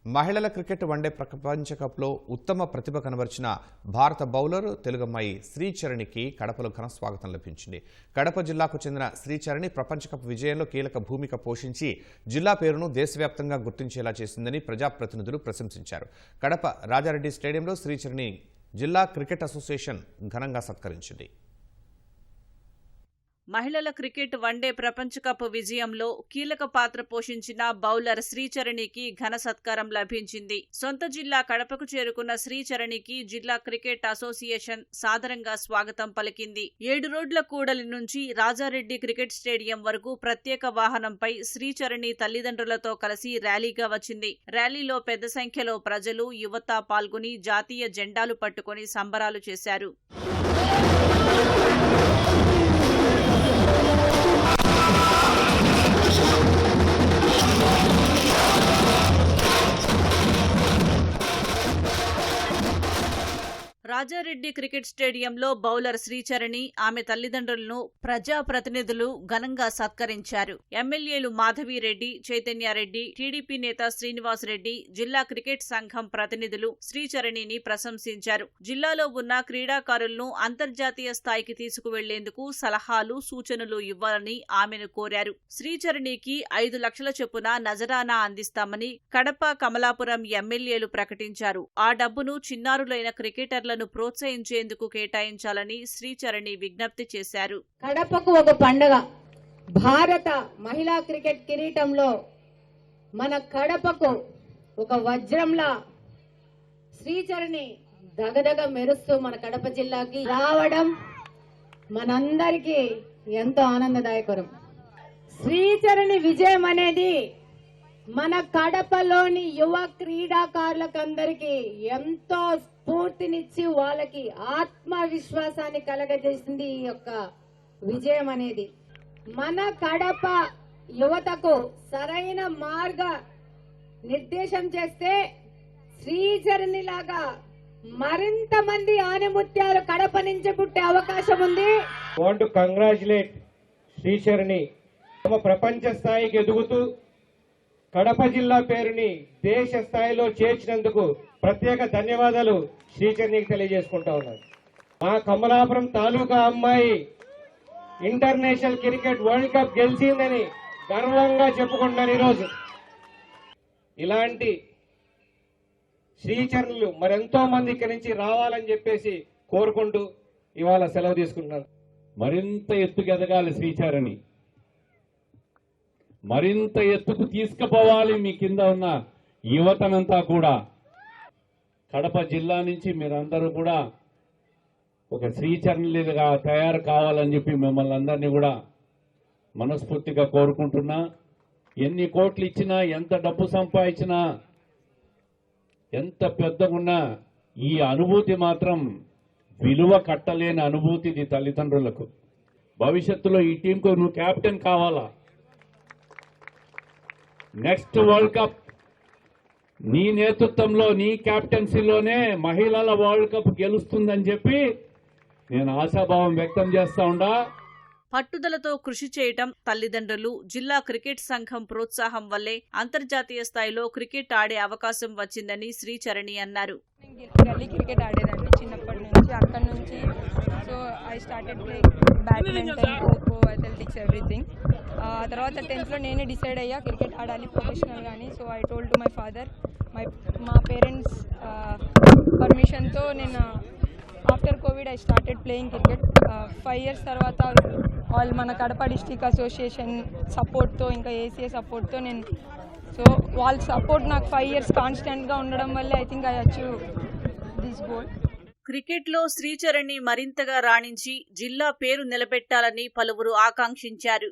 మహిళల cricket one day ప్రపంచ కప్లో ఉత్తమ ప్రతిభ కనబర్చిన భారత బౌలర్ తెలుగమ్మాయి శ్రీచరణికి కడపలో ఘన స్వాగతం లభించింది. కడప జిల్లాకు చెందిన శ్రీచరణి ప్రపంచ కప్ విజయంలో కీలక భూమిక పోషించి జిల్లా పేరును దేశవ్యాప్తంగా గుర్తించేలా చేసిందని ప్రజాప్రతినిధులు ప్రశంసించారు. కడప రాజారెడ్డి స్టేడియంలో శ్రీచరణి జిల్లా క్రికెట్ అసోసియేషన్ ఘనంగా సత్కరించింది. మహిళల క్రికెట్ వన్డే ప్రపంచ కప్ విజయంలో కీలక పాత్ర పోషించిన బౌలర్ శ్రీచరణికి ఘన సత్కారం లభించింది. సొంత జిల్లా కడపకు చేరుకున్న శ్రీచరణికి జిల్లా క్రికెట్ అసోసియేషన్ సాదరంగా స్వాగతం పలికింది. 7 రోడ్ల కూడలి నుంచి రాజారెడ్డి క్రికెట్ స్టేడియం వరకు ప్రత్యేక వాహనంపై శ్రీచరణి తల్లిదండ్రులతో కలిసి ర్యాలీగా వచ్చింది. ర్యాలీలో పెద్ద సంఖ్యలో ప్రజలు, యువత పాల్గొని జాతీయ జెండాలు పట్టుకుని సంబరాలు చేశారు. రాజారెడ్డి క్రికెట్ స్టేడియంలో బౌలర్ శ్రీచరణి, ఆమె తల్లిదండ్రులను ప్రజాప్రతినిధులు ఘనంగా సత్కరించారు. ఎమ్మెల్యేలు మాధవిరెడ్డి, చైతన్యారెడ్డి, టీడీపీ నేత శ్రీనివాసరెడ్డి, జిల్లా క్రికెట్ సంఘం ప్రతినిధులు శ్రీచరణిని ప్రశంసించారు. జిల్లాలో ఉన్న క్రీడాకారులను అంతర్జాతీయ స్థాయికి తీసుకువెళ్లేందుకు సలహాలు, సూచనలు ఇవ్వాలని ఆమెను కోరారు. శ్రీచరణికి 5 లక్షల చొప్పున నజరానా అందిస్తామని కడప, కమలాపురం ఎమ్మెల్యేలు ప్రకటించారు. ఆ డబ్బును చిన్నారులైన క్రికెటర్లను ప్రోత్సహించేందుకు కేటాయించాలని శ్రీచరణి విజ్ఞప్తి చేశారు. కడపకు ఒక పండగ. భారత మహిళా క్రికెట్ కిరీటంలో మన కడపకు ఒక వజ్రంలా శ్రీచరణి దగదగ మెరుస్తూ మన కడప జిల్లాకి రావడం మనందరికీ ఎంతో ఆనందదాయకరం. శ్రీచరణి విజయం అనేది మన కడపలోని యువ క్రీడాకారులకందరికీ ఎంతో స్ఫూర్తినిచ్చి వాళ్ళకి ఆత్మవిశ్వాసాన్ని కలగజేసింది ఈ యొక్క విజయం అనేది. మన కడప యువతకు సరైన మార్గ నిర్దేశం చేస్తే శ్రీచరణి లాగా మరింత మంది ఆనిముత్యాలు కడప నుంచి పుట్టే అవకాశం ఉంది. Want to congratulate Sricharani. ప్రపంచ స్థాయికి ఎదుగుతూ కడప జిల్లా పేరుని దేశ స్థాయిలో చేర్చినందుకు ప్రత్యేక ధన్యవాదాలు శ్రీచరణికి తెలియజేసుకుంటా ఉన్నారు. మా కమలాపురం తాలూకా అమ్మాయి ఇంటర్నేషనల్ క్రికెట్ వరల్డ్ కప్ గెలిచిందని గర్వంగా చెప్పుకుంటున్నారు. ఈరోజు ఇలాంటి శ్రీచరణులు మరెంతో మంది ఇక్కడి నుంచి రావాలని చెప్పేసి కోరుకుంటూ ఇవాళ సెలవు తీసుకుంటున్నాను. మరింత ఎత్తుకు ఎదగాలి శ్రీచరణి, మరింత ఎత్తుకు తీసుకుపోవాలి. మీ కింద ఉన్న యువతనంతా కూడా కడప జిల్లా నుంచి మీరందరూ కూడా ఒక శ్రీచరణిగా తయారు కావాలని చెప్పి మిమ్మల్ని అందరినీ కూడా మనస్ఫూర్తిగా కోరుకుంటున్నా. ఎన్ని కోట్లు ఇచ్చినా, ఎంత డబ్బు సంపాదించినా, ఎంత పెద్దగున్నా ఈ అనుభూతి మాత్రం విలువ కట్టలేని అనుభూతి ఇది తల్లిదండ్రులకు. భవిష్యత్తులో ఈ టీంకు నువ్వు కెప్టెన్ కావాలా, నెక్స్ట్ వరల్డ్ కప్ నీ నేతృత్వంలో, నీ కెప్టెన్సీలోనే మహిళల వరల్డ్ కప్ గెలుస్తుందని చెప్పి నేను ఆశాభావం వ్యక్తం చేస్తా ఉండా. పట్టుదలతో కృషి చేయటం, తల్లిదండ్రులు, జిల్లా క్రికెట్ సంఘం ప్రోత్సాహం వల్లే అంతర్జాతీయ స్థాయిలో క్రికెట్ ఆడే అవకాశం వచ్చిందని శ్రీచరణి అన్నారు. గల్లీ క్రికెట్ ఆడేదండి చిన్నప్పటి నుంచి. అక్కడి నుంచి so I started play badminton, kho kho, athletics, everything. తర్వాత 10th లో నేనే డిసైడ్ అయ్యా క్రికెట్ ఆడాలి ప్రొఫెషనల్ గానీ. So I told to my father. మా పేరెంట్స్ పర్మిషన్తో నేను after Covid I started playing cricket. 5 years తర్వాత వాళ్ళు మన కడప డిస్ట్రిక్ట్ అసోసియేషన్ సపోర్ట్తో, ఇంకా ఏసీఏ సపోర్ట్తో నేను, సో వాళ్ళ సపోర్ట్ నాకు 5 years కాన్స్టెంట్గా ఉండడం వల్లే I think I achieve this goal. క్రికెట్లో శ్రీచరణి మరింతగా రాణించి జిల్లా పేరు నిలబెట్టాలని పలువురు ఆకాంక్షించారు.